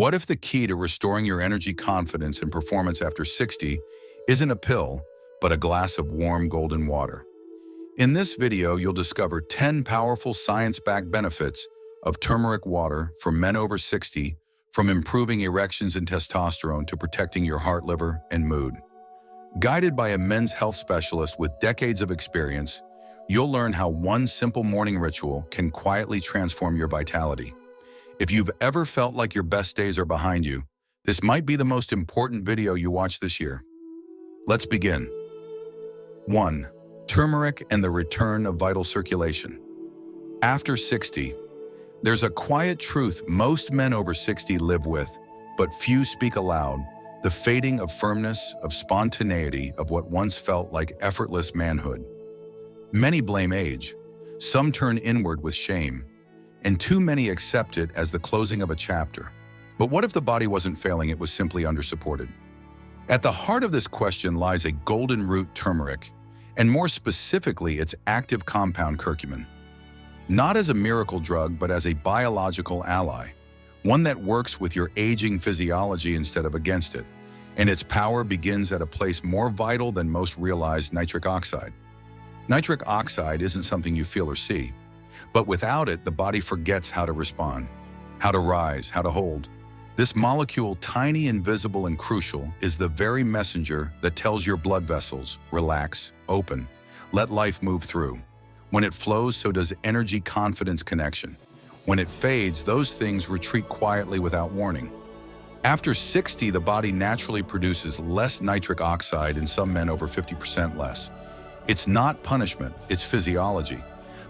What if the key to restoring your energy, confidence, and performance after 60 isn't a pill, but a glass of warm golden water? In this video, you'll discover 10 powerful science-backed benefits of turmeric water for men over 60, from improving erections and testosterone to protecting your heart, liver, and mood. Guided by a men's health specialist with decades of experience, you'll learn how one simple morning ritual can quietly transform your vitality. If you've ever felt like your best days are behind you, this might be the most important video you watch this year. Let's begin. 1. Turmeric and the return of vital circulation. After 60, there's a quiet truth most men over 60 live with, but few speak aloud: the fading of firmness, of spontaneity, of what once felt like effortless manhood. Many blame age, some turn inward with shame, and too many accept it as the closing of a chapter. But what if the body wasn't failing, it was simply undersupported? At the heart of this question lies a golden root, turmeric, and more specifically its active compound, curcumin. Not as a miracle drug, but as a biological ally, one that works with your aging physiology instead of against it, and its power begins at a place more vital than most realize: nitric oxide. Nitric oxide isn't something you feel or see, but without it, the body forgets how to respond, how to rise, how to hold. This molecule, tiny, invisible, and crucial, is the very messenger that tells your blood vessels: relax, open, let life move through. When it flows, so does energy, confidence, connection. When it fades, those things retreat quietly without warning. After 60, the body naturally produces less nitric oxide, in some men over 50% less. It's not punishment, it's physiology.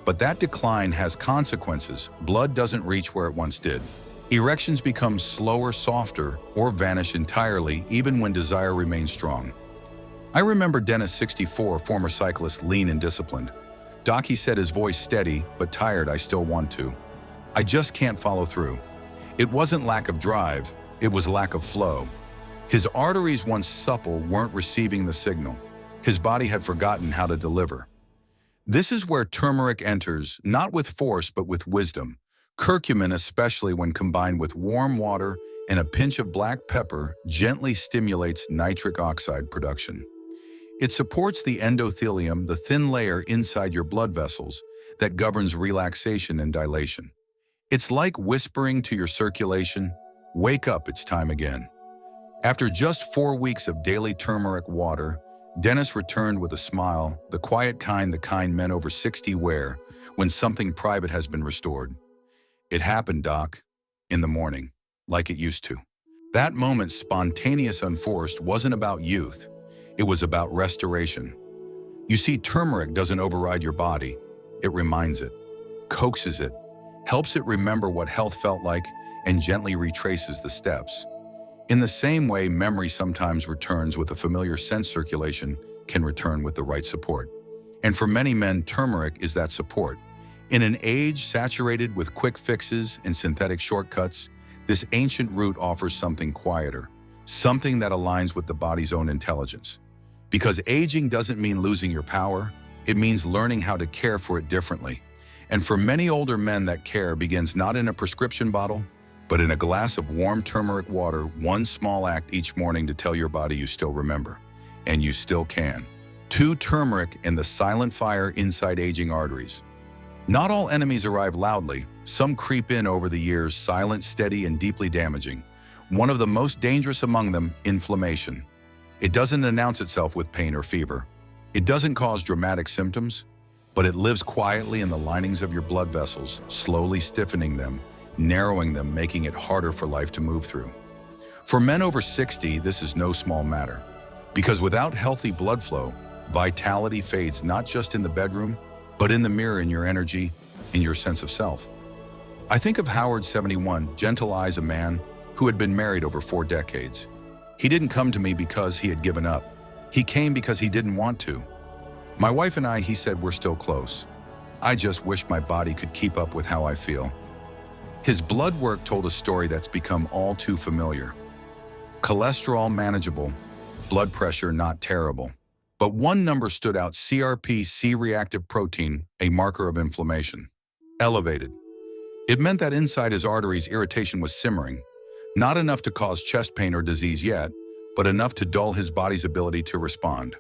But that decline has consequences. Blood doesn't reach where it once did. Erections become slower, softer, or vanish entirely, even when desire remains strong. I remember Dennis, 64, former cyclist, lean and disciplined. "Doc," he said, his voice steady but tired, "I still want to. I just can't follow through." It wasn't lack of drive, it was lack of flow. His arteries, once supple, weren't receiving the signal. His body had forgotten how to deliver. This is where turmeric enters, not with force but with wisdom. Curcumin, especially when combined with warm water and a pinch of black pepper, gently stimulates nitric oxide production. It supports the endothelium, the thin layer inside your blood vessels that governs relaxation and dilation. It's like whispering to your circulation, "Wake up, it's time again." After just 4 weeks of daily turmeric water, Dennis returned with a smile, the quiet kind, the kind men over 60 wear when something private has been restored. "It happened, Doc, in the morning, like it used to." That moment, spontaneous, unforced, wasn't about youth. It was about restoration. You see, turmeric doesn't override your body. It reminds it, coaxes it, helps it remember what health felt like, and gently retraces the steps. In the same way, memory sometimes returns with a familiar sense, circulation can return with the right support. And for many men, turmeric is that support. In an age saturated with quick fixes and synthetic shortcuts, this ancient root offers something quieter, something that aligns with the body's own intelligence. Because aging doesn't mean losing your power, it means learning how to care for it differently. And for many older men, that care begins not in a prescription bottle, but in a glass of warm turmeric water, one small act each morning to tell your body you still remember, and you still can. 2. Turmeric and the silent fire inside aging arteries. Not all enemies arrive loudly. Some creep in over the years, silent, steady, and deeply damaging. One of the most dangerous among them, inflammation. It doesn't announce itself with pain or fever. It doesn't cause dramatic symptoms, but it lives quietly in the linings of your blood vessels, slowly stiffening them, narrowing them, making it harder for life to move through. For men over 60, this is no small matter, because without healthy blood flow, vitality fades, not just in the bedroom, but in the mirror, in your energy, in your sense of self. I think of Howard, 71, gentle eyes, a man who had been married over 4 decades. He didn't come to me because he had given up. He came because he didn't want to. "My wife and I," he said, "we're still close. I just wish my body could keep up with how I feel." His blood work told a story that's become all too familiar. Cholesterol manageable, blood pressure not terrible. But one number stood out: CRP, C-reactive protein, a marker of inflammation. Elevated. It meant that inside his arteries, irritation was simmering, Not enough to cause chest pain or disease yet, but enough to dull his body's ability to respond.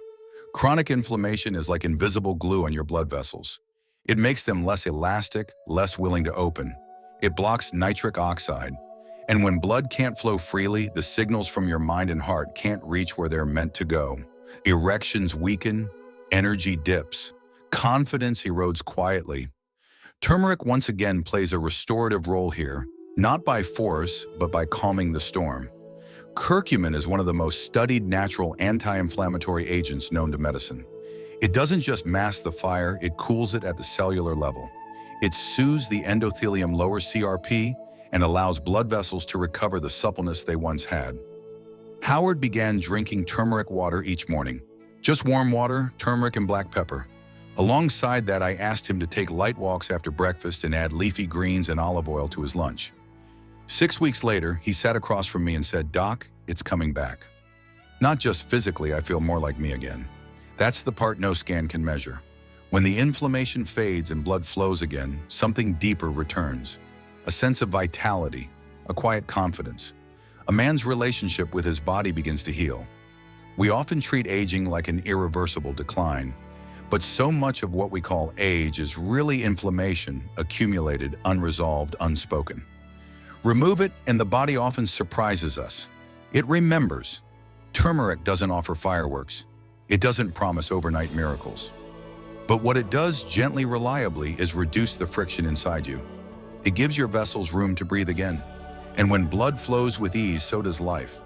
Chronic inflammation is like invisible glue on your blood vessels. It makes them less elastic, less willing to open. It blocks nitric oxide. And when blood can't flow freely, the signals from your mind and heart can't reach where they're meant to go. Erections weaken, energy dips, confidence erodes quietly. Turmeric once again plays a restorative role here, not by force, but by calming the storm. Curcumin is one of the most studied natural anti-inflammatory agents known to medicine. It doesn't just mask the fire, it cools it at the cellular level. It soothes the endothelium lower CRP and allows blood vessels to recover the suppleness they once had. Howard began drinking turmeric water each morning. Just warm water, turmeric, and black pepper. Alongside that, I asked him to take light walks after breakfast and add leafy greens and olive oil to his lunch. 6 weeks later, he sat across from me and said, "Doc, it's coming back. Not just physically, I feel more like me again." That's the part no scan can measure. When the inflammation fades and blood flows again, something deeper returns. A sense of vitality, a quiet confidence. A man's relationship with his body begins to heal. We often treat aging like an irreversible decline, but so much of what we call age is really inflammation, accumulated, unresolved, unspoken. Remove it, and the body often surprises us. It remembers. Turmeric doesn't offer fireworks. It doesn't promise overnight miracles. But what it does gently, reliably, is reduce the friction inside you. It gives your vessels room to breathe again. And when blood flows with ease, so does life.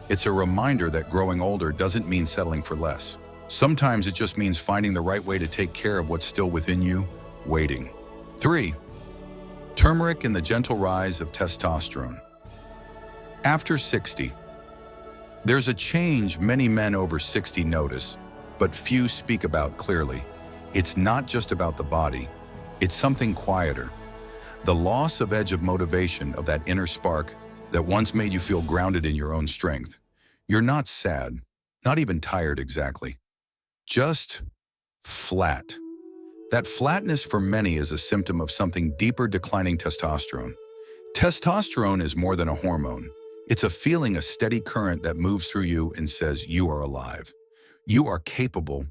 It's a reminder that growing older doesn't mean settling for less. Sometimes it just means finding the right way to take care of what's still within you, waiting. 3. Turmeric and the gentle rise of testosterone. After 60. There's a change many men over 60 notice, but few speak about clearly. It's not just about the body. It's something quieter. The loss of edge of motivation, of that inner spark that once made you feel grounded in your own strength. You're not sad, not even tired exactly. Just flat. That flatness for many is a symptom of something deeper: declining testosterone. Testosterone is more than a hormone. It's a feeling, a steady current that moves through you and says you are alive. You are capable.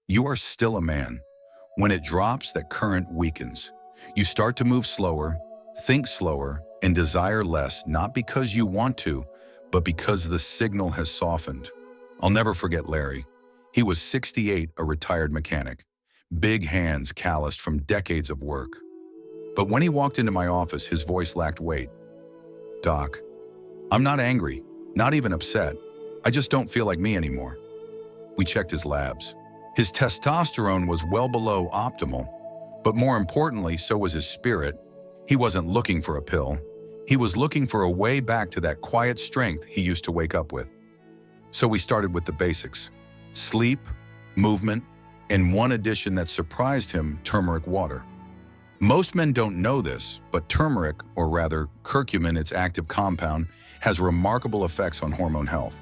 You are still a man. When it drops, that current weakens. You start to move slower, think slower, and desire less, not because you want to, but because the signal has softened. I'll never forget Larry. He was 68, a retired mechanic. Big hands calloused from decades of work. But when he walked into my office, his voice lacked weight. "Doc, I'm not angry, not even upset. I just don't feel like me anymore." We checked his labs. His testosterone was well below optimal, but more importantly, so was his spirit. He wasn't looking for a pill. He was looking for a way back to that quiet strength he used to wake up with. So we started with the basics: sleep, movement, and one addition that surprised him: turmeric water. Most men don't know this, but turmeric, or rather curcumin, its active compound, has remarkable effects on hormone health.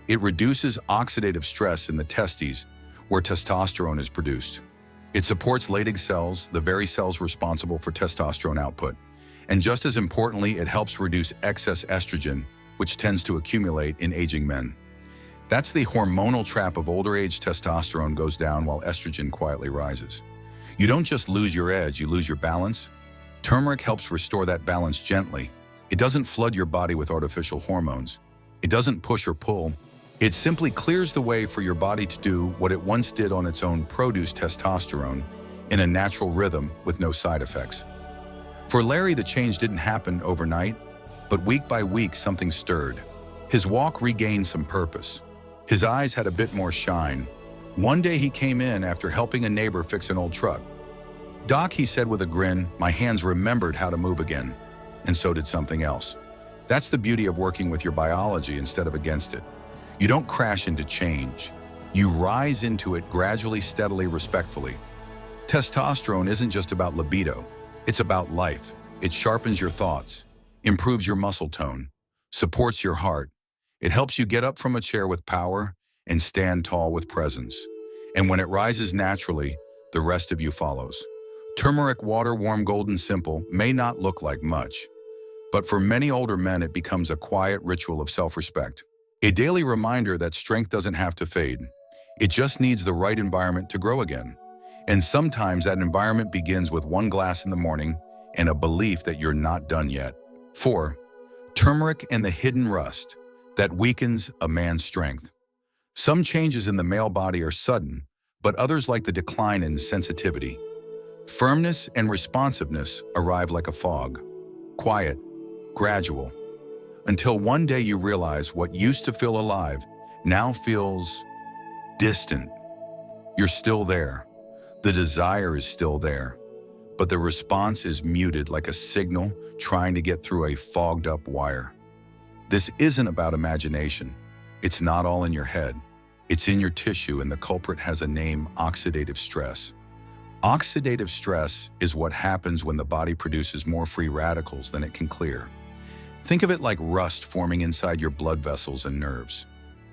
It reduces oxidative stress in the testes, where testosterone is produced. It supports Leydig cells, the very cells responsible for testosterone output. And just as importantly, it helps reduce excess estrogen, which tends to accumulate in aging men. That's the hormonal trap of older age. Testosterone goes down while estrogen quietly rises. You don't just lose your edge, you lose your balance. Turmeric helps restore that balance gently. It doesn't flood your body with artificial hormones. It doesn't push or pull. It simply clears the way for your body to do what it once did on its own: produce testosterone in a natural rhythm with no side effects. For Larry, the change didn't happen overnight, but week by week something stirred. His walk regained some purpose. His eyes had a bit more shine. One day he came in after helping a neighbor fix an old truck. "Doc," he said with a grin, "my hands remembered how to move again." And so did something else. That's the beauty of working with your biology instead of against it. You don't crash into change. You rise into it gradually, steadily, respectfully. Testosterone isn't just about libido. It's about life. It sharpens your thoughts, improves your muscle tone, supports your heart. It helps you get up from a chair with power and stand tall with presence. And when it rises naturally, the rest of you follows. Turmeric water, warm, golden, simple, may not look like much, But for many older men, it becomes a quiet ritual of self-respect. A daily reminder that strength doesn't have to fade. It just needs the right environment to grow again. And sometimes that environment begins with one glass in the morning and a belief that you're not done yet. 4. Turmeric and the hidden rust that weakens a man's strength. Some changes in the male body are sudden, but others, like the decline in sensitivity. Firmness and responsiveness arrive like a fog. Quiet, gradual, until one day you realize what used to feel alive now feels distant. You're still there. The desire is still there, but the response is muted like a signal trying to get through a fogged-up wire. This isn't about imagination. It's not all in your head. It's in your tissue, and the culprit has a name: oxidative stress. Oxidative stress is what happens when the body produces more free radicals than it can clear. Think of it like rust forming inside your blood vessels and nerves.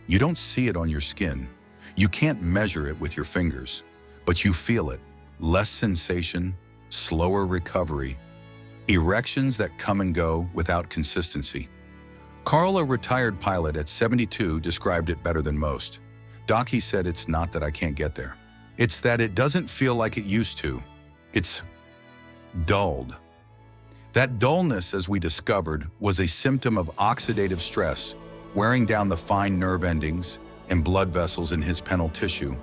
You don't see it on your skin. You can't measure it with your fingers, but you feel it. Less sensation, slower recovery, erections that come and go without consistency. Carl, a retired pilot at 72, described it better than most. "Doc," he said, "it's not that I can't get there. It's that it doesn't feel like it used to. It's dulled." That dullness, as we discovered, was a symptom of oxidative stress, wearing down the fine nerve endings and blood vessels in his penile tissue,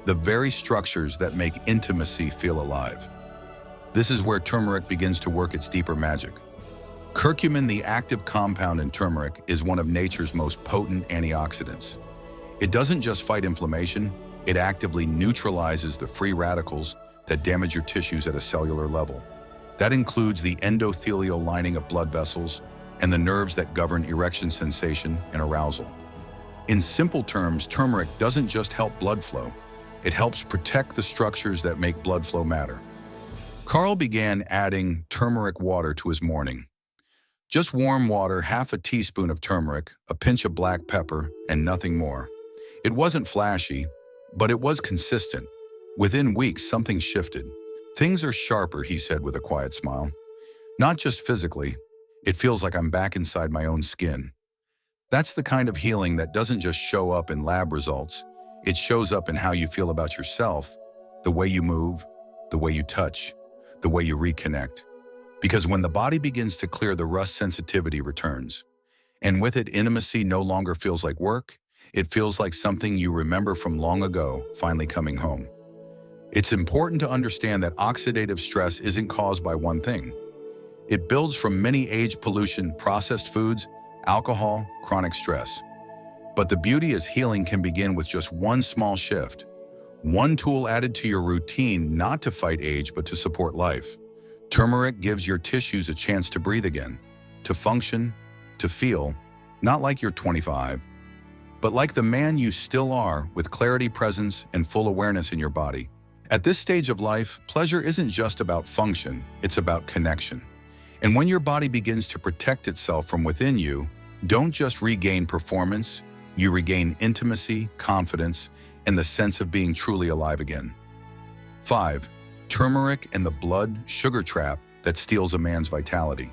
the very structures that make intimacy feel alive. This is where turmeric begins to work its deeper magic. Curcumin, the active compound in turmeric, is one of nature's most potent antioxidants. It doesn't just fight inflammation, it actively neutralizes the free radicals that damage your tissues at a cellular level. That includes the endothelial lining of blood vessels and the nerves that govern erection sensation and arousal. In simple terms, turmeric doesn't just help blood flow, it helps protect the structures that make blood flow matter. Carl began adding turmeric water to his morning. Just warm water, half a teaspoon of turmeric, a pinch of black pepper, and nothing more. It wasn't flashy, but it was consistent. Within weeks, something shifted. "Things are sharper," he said with a quiet smile. "Not just physically. It feels like I'm back inside my own skin." That's the kind of healing that doesn't just show up in lab results. It shows up in how you feel about yourself, the way you move, the way you touch, the way you reconnect. Because when the body begins to clear, the rust sensitivity returns. And with it, intimacy no longer feels like work. It feels like something you remember from long ago, finally coming home. It's important to understand that oxidative stress isn't caused by one thing. It builds from many: age, pollution, processed foods, alcohol, chronic stress. But the beauty is, healing can begin with just one small shift. One tool added to your routine, not to fight age, but to support life. Turmeric gives your tissues a chance to breathe again, to function, to feel, not like you're 25, but like the man you still are, with clarity, presence, and full awareness in your body. At this stage of life, pleasure isn't just about function, it's about connection. And when your body begins to protect itself from within, you don't just regain performance, you regain intimacy, confidence, and the sense of being truly alive again. 5. Turmeric and the blood-sugar trap that steals a man's vitality.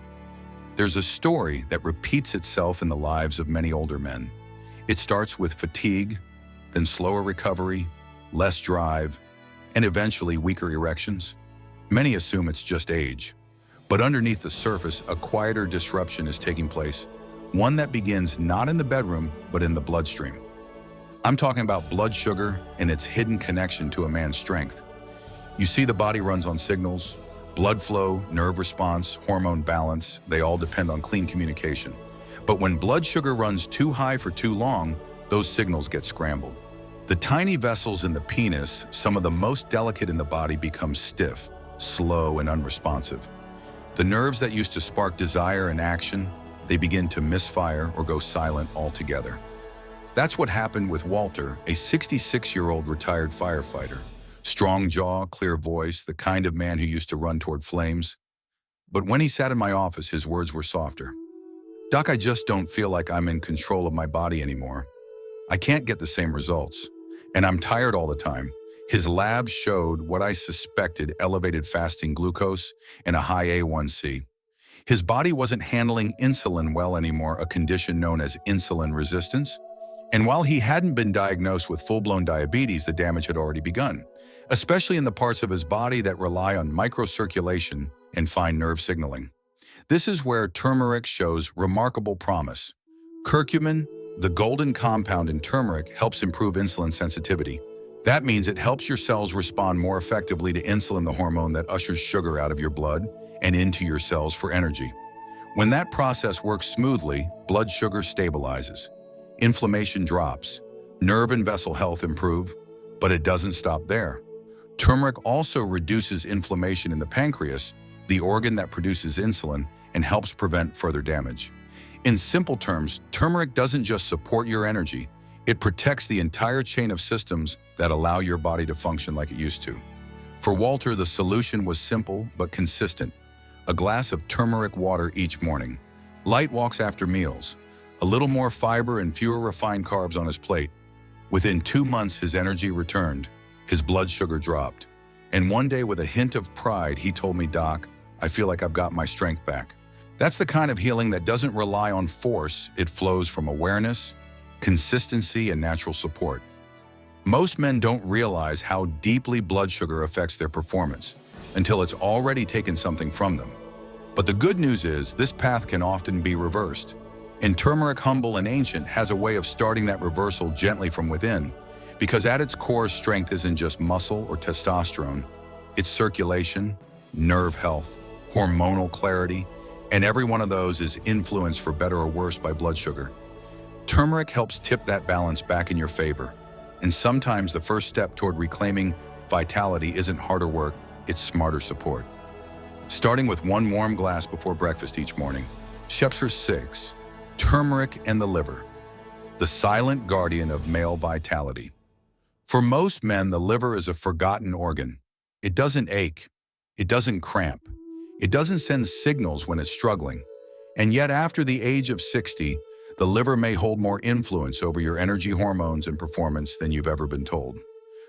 There's a story that repeats itself in the lives of many older men. It starts with fatigue, then slower recovery, less drive, and eventually weaker erections. Many assume it's just age, but underneath the surface, a quieter disruption is taking place, one that begins not in the bedroom, but in the bloodstream. I'm talking about blood sugar and its hidden connection to a man's strength. You see, the body runs on signals: blood flow, nerve response, hormone balance. They all depend on clean communication. But when blood sugar runs too high for too long, those signals get scrambled. The tiny vessels in the penis, some of the most delicate in the body, become stiff, slow, and unresponsive. The nerves that used to spark desire and action, they begin to misfire or go silent altogether. That's what happened with Walter, a 66-year-old retired firefighter. Strong jaw, clear voice, the kind of man who used to run toward flames. But when he sat in my office, his words were softer. "Doc, I just don't feel like I'm in control of my body anymore. I can't get the same results, and I'm tired all the time." His labs showed what I suspected: elevated fasting glucose and a high A1C. His body wasn't handling insulin well anymore, a condition known as insulin resistance. And while he hadn't been diagnosed with full-blown diabetes, the damage had already begun, especially in the parts of his body that rely on microcirculation and fine nerve signaling. This is where turmeric shows remarkable promise. Curcumin, the golden compound in turmeric, helps improve insulin sensitivity. That means it helps your cells respond more effectively to insulin, the hormone that ushers sugar out of your blood and into your cells for energy. When that process works smoothly, blood sugar stabilizes. Inflammation drops, nerve and vessel health improve, but it doesn't stop there. Turmeric also reduces inflammation in the pancreas, the organ that produces insulin, and helps prevent further damage. In simple terms, turmeric doesn't just support your energy, it protects the entire chain of systems that allow your body to function like it used to. For Walter, the solution was simple but consistent. A glass of turmeric water each morning, light walks after meals, a little more fiber and fewer refined carbs on his plate. Within 2 months, his energy returned, his blood sugar dropped. And one day, with a hint of pride, he told me, "Doc, I feel like I've got my strength back." That's the kind of healing that doesn't rely on force, it flows from awareness, consistency, and natural support. Most men don't realize how deeply blood sugar affects their performance until it's already taken something from them. But the good news is, this path can often be reversed. And turmeric, humble and ancient, has a way of starting that reversal gently from within, because at its core, strength isn't just muscle or testosterone. It's circulation, nerve health, hormonal clarity, and every one of those is influenced for better or worse by blood sugar. Turmeric helps tip that balance back in your favor. And sometimes the first step toward reclaiming vitality isn't harder work, it's smarter support. Starting with 1 warm glass before breakfast each morning. Chapter 6. Turmeric and the liver, the silent guardian of male vitality. For most men, the liver is a forgotten organ. It doesn't ache, it doesn't cramp, it doesn't send signals when it's struggling. And yet, after the age of 60, the liver may hold more influence over your energy, hormones, and performance than you've ever been told.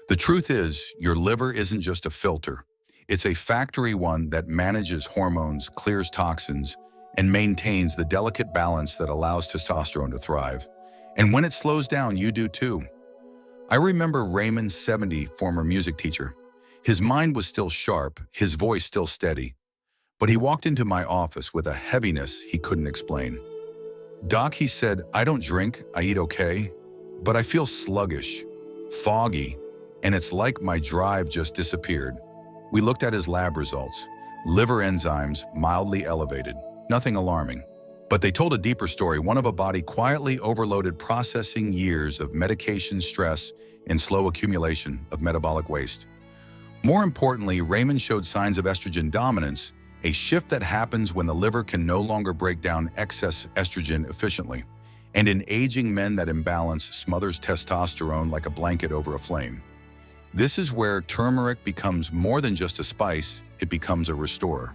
The truth is, your liver isn't just a filter. It's a factory one that manages hormones, clears toxins, and maintains the delicate balance that allows testosterone to thrive. And when it slows down, you do too. I remember Raymond, 70, former music teacher. His mind was still sharp, his voice still steady. But he walked into my office with a heaviness he couldn't explain. "Doc," he said, "I don't drink, I eat okay, but I feel sluggish, foggy, and it's like my drive just disappeared." We looked at his lab results. Liver enzymes mildly elevated. Nothing alarming. But they told a deeper story, one of a body quietly overloaded, processing years of medication, stress, and slow accumulation of metabolic waste. More importantly, Raymond showed signs of estrogen dominance, a shift that happens when the liver can no longer break down excess estrogen efficiently. And in aging men, that imbalance smothers testosterone like a blanket over a flame. This is where turmeric becomes more than just a spice, it becomes a restorer.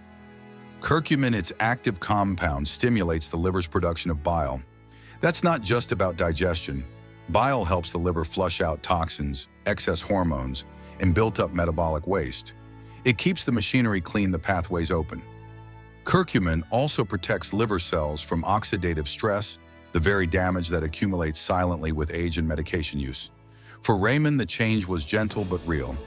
Curcumin, its active compound, stimulates the liver's production of bile. That's not just about digestion. Bile helps the liver flush out toxins, excess hormones, and built-up metabolic waste. It keeps the machinery clean, the pathways open. Curcumin also protects liver cells from oxidative stress, the very damage that accumulates silently with age and medication use. For Raymond, the change was gentle but real.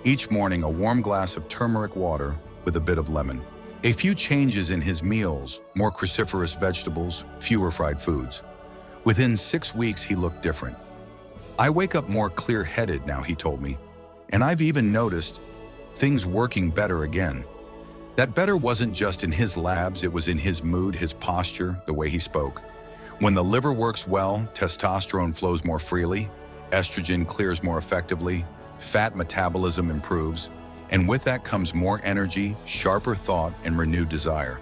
Each morning, a warm glass of turmeric water with a bit of lemon. A few changes in his meals, more cruciferous vegetables, fewer fried foods. Within 6 weeks, he looked different. "I wake up more clear-headed now," he told me, "and I've even noticed things working better again." That better wasn't just in his labs, it was in his mood, his posture, the way he spoke. When the liver works well, testosterone flows more freely, estrogen clears more effectively, fat metabolism improves, and with that comes more energy, sharper thought, and renewed desire.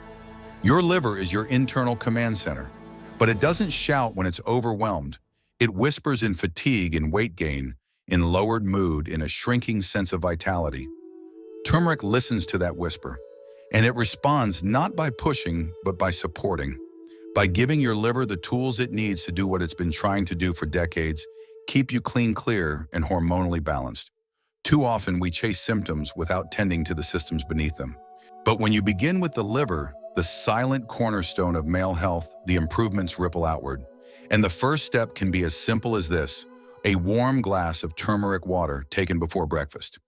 Your liver is your internal command center, but it doesn't shout when it's overwhelmed. It whispers in fatigue and weight gain, in lowered mood, in a shrinking sense of vitality. Turmeric listens to that whisper, and it responds not by pushing, but by supporting. By giving your liver the tools it needs to do what it's been trying to do for decades, keep you clean, clear, and hormonally balanced. Too often we chase symptoms without tending to the systems beneath them. But when you begin with the liver, the silent cornerstone of male health, the improvements ripple outward. And the first step can be as simple as this: a warm glass of turmeric water taken before breakfast.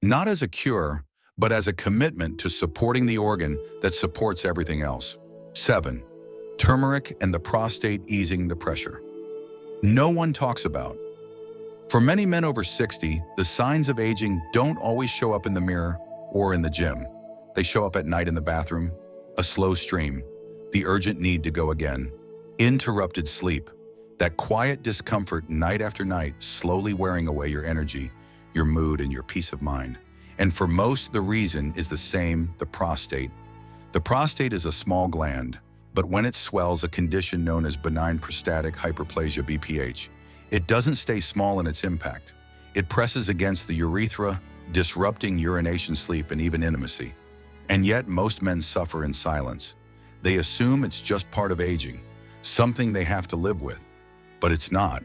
Not as a cure, but as a commitment to supporting the organ that supports everything else. 7. Turmeric and the prostate easing the pressure. No one talks about. For many men over 60, the signs of aging don't always show up in the mirror or in the gym. They show up at night in the bathroom: a slow stream, the urgent need to go again, interrupted sleep, that quiet discomfort night after night, slowly wearing away your energy, your mood, and your peace of mind. And for most, the reason is the same: the prostate. The prostate is a small gland, but when it swells, a condition known as benign prostatic hyperplasia (BPH), it doesn't stay small in its impact. It presses against the urethra, disrupting urination, sleep, and even intimacy. And yet, most men suffer in silence. They assume it's just part of aging, something they have to live with. But it's not.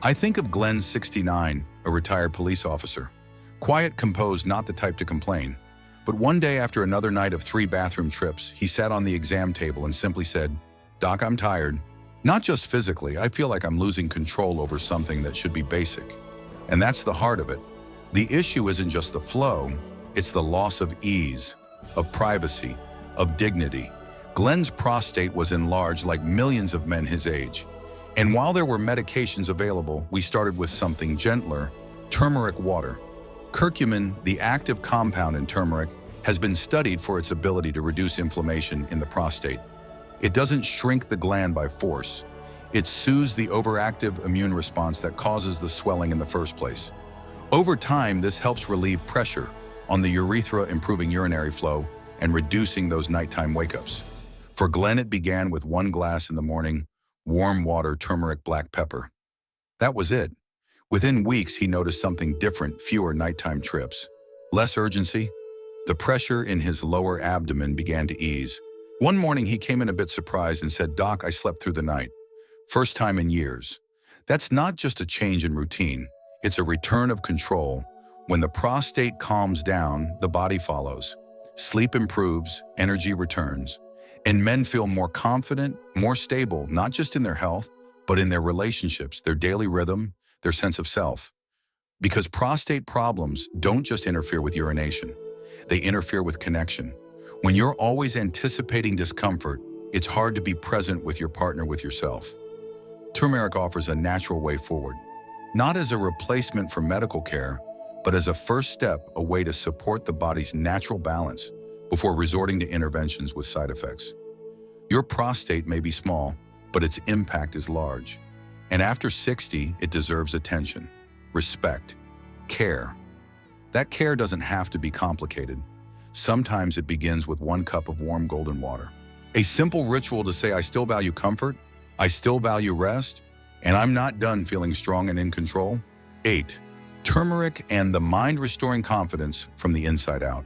I think of Glenn, 69, a retired police officer. Quiet, composed, not the type to complain. But one day, after another night of 3 bathroom trips, he sat on the exam table and simply said, "Doc, I'm tired. Not just physically, I feel like I'm losing control over something that should be basic." And that's the heart of it. The issue isn't just the flow, it's the loss of ease, of privacy, of dignity. Glenn's prostate was enlarged like millions of men his age. And while there were medications available, we started with something gentler: turmeric water. Curcumin, the active compound in turmeric, has been studied for its ability to reduce inflammation in the prostate. It doesn't shrink the gland by force. It soothes the overactive immune response that causes the swelling in the first place. Over time, this helps relieve pressure on the urethra, improving urinary flow and reducing those nighttime wake-ups. For Glenn, it began with 1 glass in the morning, warm water, turmeric, black pepper. That was it. Within weeks, he noticed something different: fewer nighttime trips, less urgency. The pressure in his lower abdomen began to ease. One morning, he came in a bit surprised and said, "Doc, I slept through the night. First time in years." That's not just a change in routine. It's a return of control. When the prostate calms down, the body follows. Sleep improves, energy returns, and men feel more confident, more stable, not just in their health, but in their relationships, their daily rhythm, their sense of self. Because prostate problems don't just interfere with urination, they interfere with connection. When you're always anticipating discomfort, it's hard to be present with your partner, with yourself. Turmeric offers a natural way forward, not as a replacement for medical care, but as a first step, a way to support the body's natural balance before resorting to interventions with side effects. Your prostate may be small, but its impact is large. And after 60, it deserves attention, respect, care. That care doesn't have to be complicated. Sometimes it begins with 1 cup of warm golden water. A simple ritual to say, "I still value comfort, I still value rest, and I'm not done feeling strong and in control." 8. Turmeric and the mind-restoring confidence from the inside out.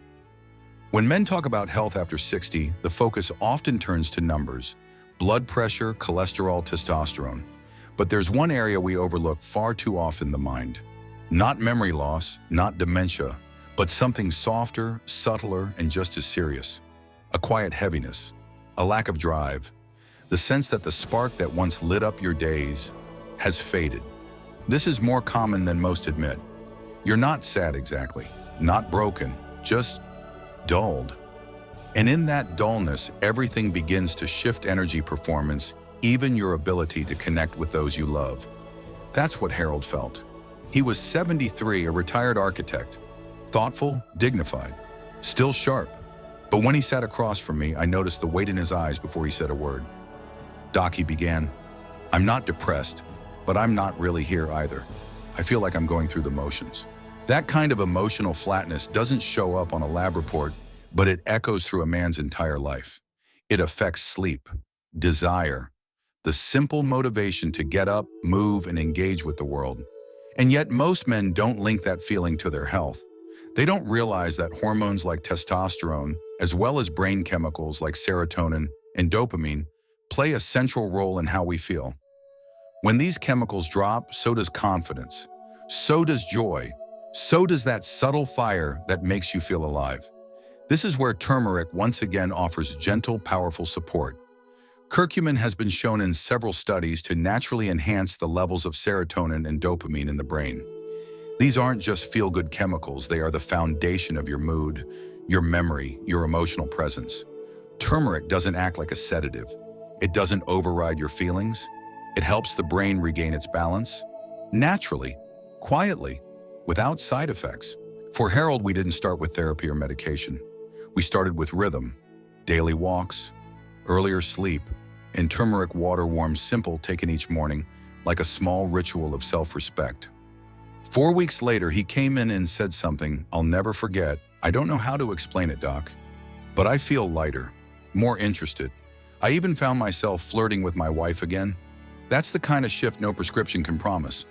When men talk about health after 60, the focus often turns to numbers: blood pressure, cholesterol, testosterone. But there's one area we overlook far too often: the mind. Not memory loss, not dementia, but something softer, subtler, and just as serious. A quiet heaviness, a lack of drive, the sense that the spark that once lit up your days has faded. This is more common than most admit. You're not sad exactly, not broken, just dulled. And in that dullness, everything begins to shift: energy, performance, even your ability to connect with those you love. That's what Harold felt. He was 73, a retired architect, thoughtful, dignified, still sharp. But when he sat across from me, I noticed the weight in his eyes before he said a word. "Doc," he began, "I'm not depressed, but I'm not really here either. I feel like I'm going through the motions." That kind of emotional flatness doesn't show up on a lab report, but it echoes through a man's entire life. It affects sleep, desire, the simple motivation to get up, move, and engage with the world. And yet most men don't link that feeling to their health. They don't realize that hormones like testosterone, as well as brain chemicals like serotonin and dopamine, play a central role in how we feel. When these chemicals drop, so does confidence, so does joy, so does that subtle fire that makes you feel alive. This is where turmeric once again offers gentle, powerful support. Curcumin has been shown in several studies to naturally enhance the levels of serotonin and dopamine in the brain. These aren't just feel-good chemicals, they are the foundation of your mood, your memory, your emotional presence. Turmeric doesn't act like a sedative. It doesn't override your feelings. It helps the brain regain its balance, naturally, quietly, without side effects. For Harold, we didn't start with therapy or medication. We started with rhythm, daily walks, earlier sleep, and turmeric water warm simple taken each morning like a small ritual of self-respect. 4 weeks later, he came in and said something I'll never forget. "I don't know how to explain it, Doc, but I feel lighter, more interested. I even found myself flirting with my wife again." That's the kind of shift no prescription can promise.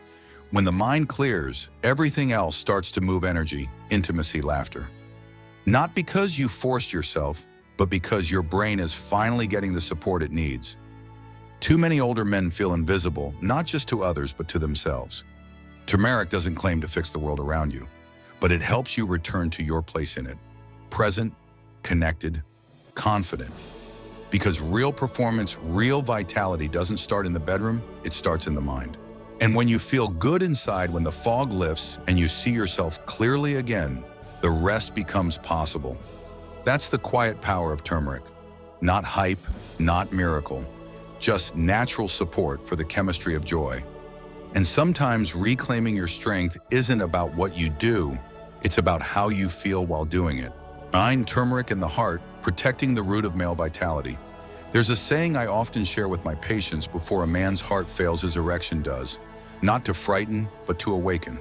When the mind clears, everything else starts to move: energy, intimacy, laughter. Not because you forced yourself, but because your brain is finally getting the support it needs. Too many older men feel invisible, not just to others, but to themselves. Turmeric doesn't claim to fix the world around you, but it helps you return to your place in it. Present, connected, confident. Because real performance, real vitality doesn't start in the bedroom, it starts in the mind. And when you feel good inside, when the fog lifts and you see yourself clearly again, the rest becomes possible. That's the quiet power of turmeric. Not hype, not miracle, just natural support for the chemistry of joy. And sometimes reclaiming your strength isn't about what you do, it's about how you feel while doing it. Turmeric in the heart, protecting the root of male vitality. There's a saying I often share with my patients: before a man's heart fails, his erection does. Not to frighten, but to awaken.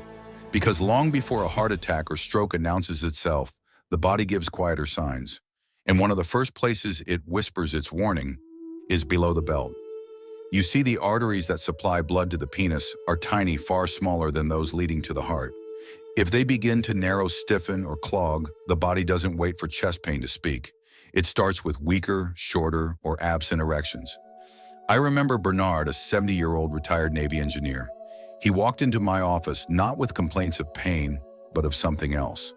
Because long before a heart attack or stroke announces itself, the body gives quieter signs. And one of the first places it whispers its warning is below the belt. You see, the arteries that supply blood to the penis are tiny, far smaller than those leading to the heart. If they begin to narrow, stiffen, or clog, the body doesn't wait for chest pain to speak. It starts with weaker, shorter, or absent erections. I remember Bernard, a 70-year-old retired Navy engineer. He walked into my office not with complaints of pain, but of something else.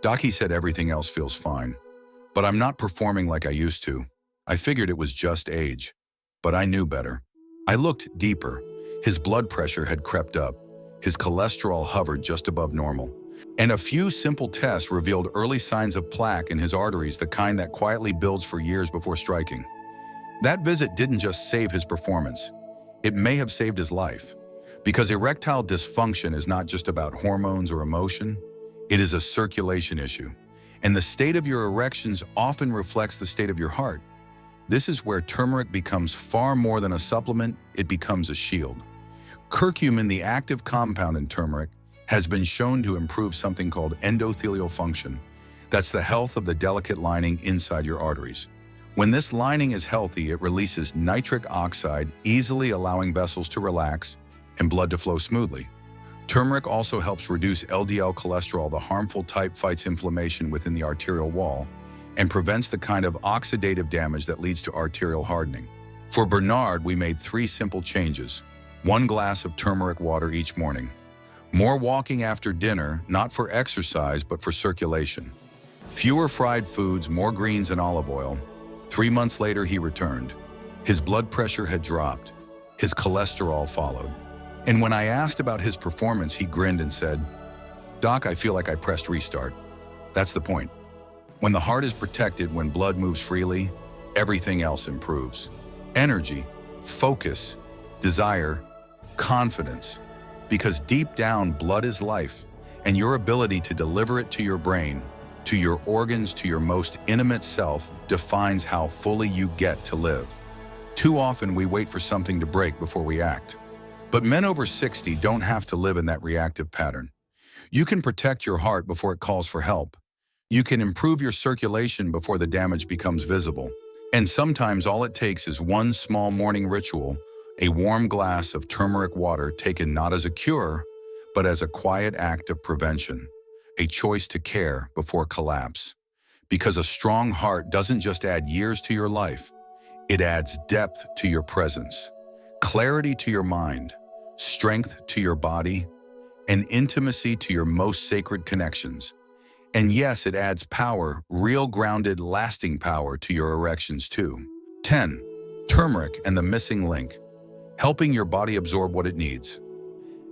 "Doc," he said, "everything else feels fine, but I'm not performing like I used to." I figured it was just age, but I knew better. I looked deeper. His blood pressure had crept up. His cholesterol hovered just above normal. And a few simple tests revealed early signs of plaque in his arteries, the kind that quietly builds for years before striking. That visit didn't just save his performance. It may have saved his life. Because erectile dysfunction is not just about hormones or emotion, it is a circulation issue. And the state of your erections often reflects the state of your heart. This is where turmeric becomes far more than a supplement, it becomes a shield. Curcumin, the active compound in turmeric, has been shown to improve something called endothelial function. That's the health of the delicate lining inside your arteries. When this lining is healthy, it releases nitric oxide, easily allowing vessels to relax and blood to flow smoothly. Turmeric also helps reduce LDL cholesterol. The harmful type fights inflammation within the arterial wall and prevents the kind of oxidative damage that leads to arterial hardening. For Bernard, we made 3 simple changes. 1 glass of turmeric water each morning. More walking after dinner, not for exercise, but for circulation. Fewer fried foods, more greens and olive oil. 3 months later, he returned. His blood pressure had dropped. His cholesterol followed. And when I asked about his performance, he grinned and said, "Doc, I feel like I pressed restart." That's the point. When the heart is protected, when blood moves freely, everything else improves. Energy, focus, desire, confidence. Because deep down, blood is life, and your ability to deliver it to your brain, to your organs, to your most intimate self, defines how fully you get to live. Too often, we wait for something to break before we act. But men over 60 don't have to live in that reactive pattern. You can protect your heart before it calls for help. You can improve your circulation before the damage becomes visible. And sometimes all it takes is one small morning ritual, a warm glass of turmeric water taken not as a cure, but as a quiet act of prevention, a choice to care before collapse. Because a strong heart doesn't just add years to your life, it adds depth to your presence, clarity to your mind, strength to your body, and intimacy to your most sacred connections. And yes, it adds power, real grounded, lasting power to your erections too. 10. Turmeric and the missing link, helping your body absorb what it needs.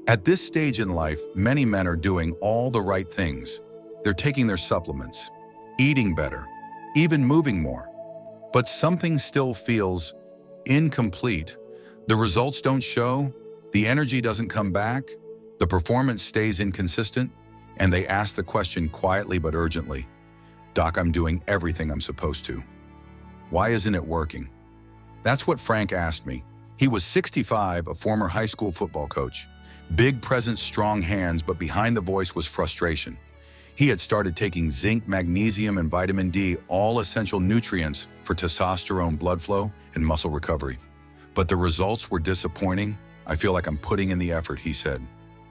At this stage in life, many men are doing all the right things. They're taking their supplements, eating better, even moving more. But something still feels incomplete. The results don't show, the energy doesn't come back, the performance stays inconsistent, and they ask the question quietly but urgently, "Doc, I'm doing everything I'm supposed to. Why isn't it working?" That's what Frank asked me. He was 65, a former high school football coach. Big presence, strong hands, but behind the voice was frustration. He had started taking zinc, magnesium, and vitamin D, all essential nutrients for testosterone, blood flow, and muscle recovery. But the results were disappointing. "I feel like I'm putting in the effort," he said,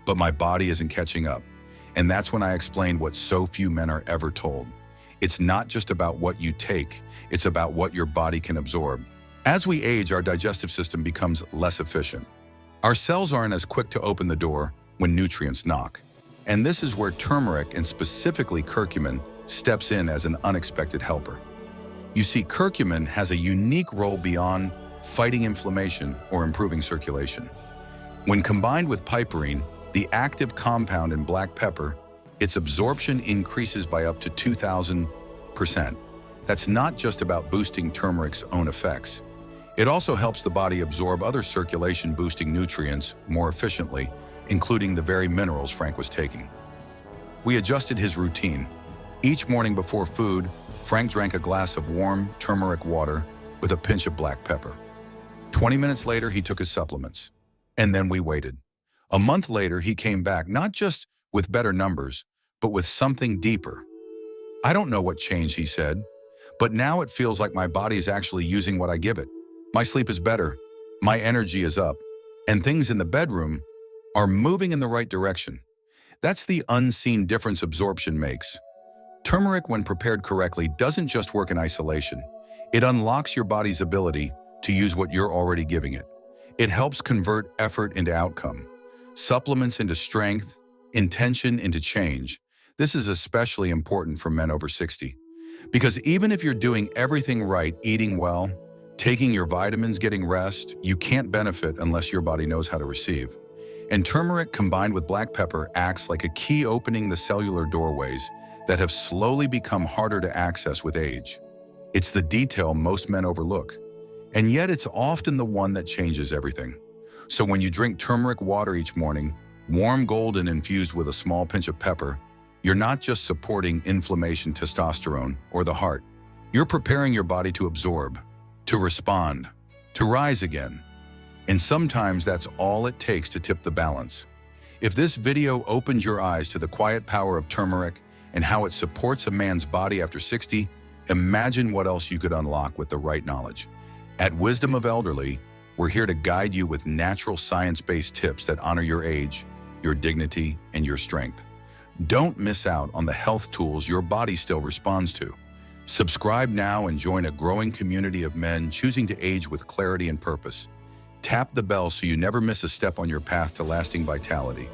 "but my body isn't catching up." And that's when I explained what so few men are ever told. It's not just about what you take, it's about what your body can absorb. As we age, our digestive system becomes less efficient. Our cells aren't as quick to open the door when nutrients knock. And this is where turmeric, and specifically curcumin, steps in as an unexpected helper. You see, curcumin has a unique role beyond fighting inflammation or improving circulation. When combined with piperine, the active compound in black pepper, its absorption increases by up to 2,000%. That's not just about boosting turmeric's own effects. It also helps the body absorb other circulation-boosting nutrients more efficiently, including the very minerals Frank was taking. We adjusted his routine. Each morning before food, Frank drank a glass of warm turmeric water with a pinch of black pepper. 20 minutes later, he took his supplements. And then we waited. A month later, he came back, not just with better numbers, but with something deeper. "I don't know what changed," he said, "but now it feels like my body is actually using what I give it. My sleep is better, my energy is up, and things in the bedroom are moving in the right direction." That's the unseen difference absorption makes. Turmeric, when prepared correctly, doesn't just work in isolation. It unlocks your body's ability to use what you're already giving it. It helps convert effort into outcome, supplements into strength, intention into change. This is especially important for men over 60. Because even if you're doing everything right, eating well, taking your vitamins, getting rest, you can't benefit unless your body knows how to receive. And turmeric combined with black pepper acts like a key, opening the cellular doorways that have slowly become harder to access with age. It's the detail most men overlook, and yet it's often the one that changes everything. So when you drink turmeric water each morning, warm, golden, infused with a small pinch of pepper, you're not just supporting inflammation, testosterone, or the heart. You're preparing your body to absorb, to respond, to rise again. And sometimes that's all it takes to tip the balance. If this video opened your eyes to the quiet power of turmeric and how it supports a man's body after 60, imagine what else you could unlock with the right knowledge. At Wisdom of Elderly, we're here to guide you with natural science-based tips that honor your age, your dignity, and your strength. Don't miss out on the health tools your body still responds to. Subscribe now and join a growing community of men choosing to age with clarity and purpose. Tap the bell so you never miss a step on your path to lasting vitality.